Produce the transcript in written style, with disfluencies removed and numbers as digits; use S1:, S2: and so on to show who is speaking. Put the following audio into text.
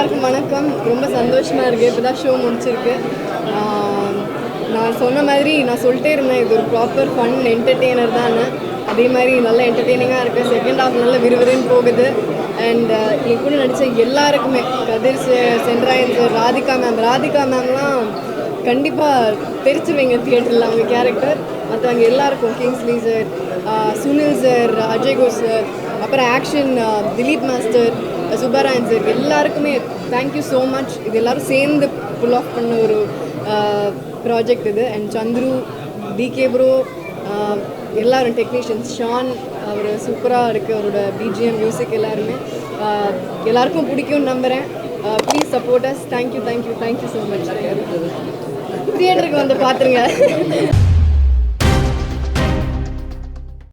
S1: எல்லாருக்கும் வணக்கம். ரொம்ப சந்தோஷமாக இருக்குது. இப்போ தான் ஷோ முடிச்சிருக்கு. நான் சொன்ன மாதிரி நான் சொல்லிட்டே இருந்தேன், இது ஒரு ப்ராப்பர் ஃபன் என்டர்டெய்னர் தான். அதே மாதிரி நல்ல என்டர்டெய்னிங்காக இருக்குது. செகண்ட் ஹாஃப் நல்ல விறுவிறுன்னு போகுது. அண்ட் என் கூட நடித்த எல்லாருக்குமே, கதிர் சென்ட்ராயன் சார், ராதிகா மேம்லாம் கண்டிப்பாக தெரிச்சுவீங்க தியேட்டரில் அவங்க கேரக்டர். மற்றவங்க எல்லாருக்கும், Kingsley sir, Sunil sir, Ajay Ghosh sir, அப்புறம் action Dilip master, Subbarayan sir, எல்லாருக்குமே தேங்க்யூ ஸோ மச். இது எல்லோரும் சேர்ந்து புல் ஆஃப் பண்ண ஒரு ப்ராஜெக்ட் இது. அண்ட் சந்துரு, டிகே ப்ரோ, எல்லோரும் டெக்னீஷியன்ஸ், ஷான் அவர் சூப்பராக இருக்குது. அவரோட பிஜிஎம் மியூசிக் எல்லாருமே எல்லாருக்கும் பிடிக்கும்னு நம்புகிறேன். Please support us. Thank you so much. தியேட்டருக்கு வந்து பார்த்துருங்க.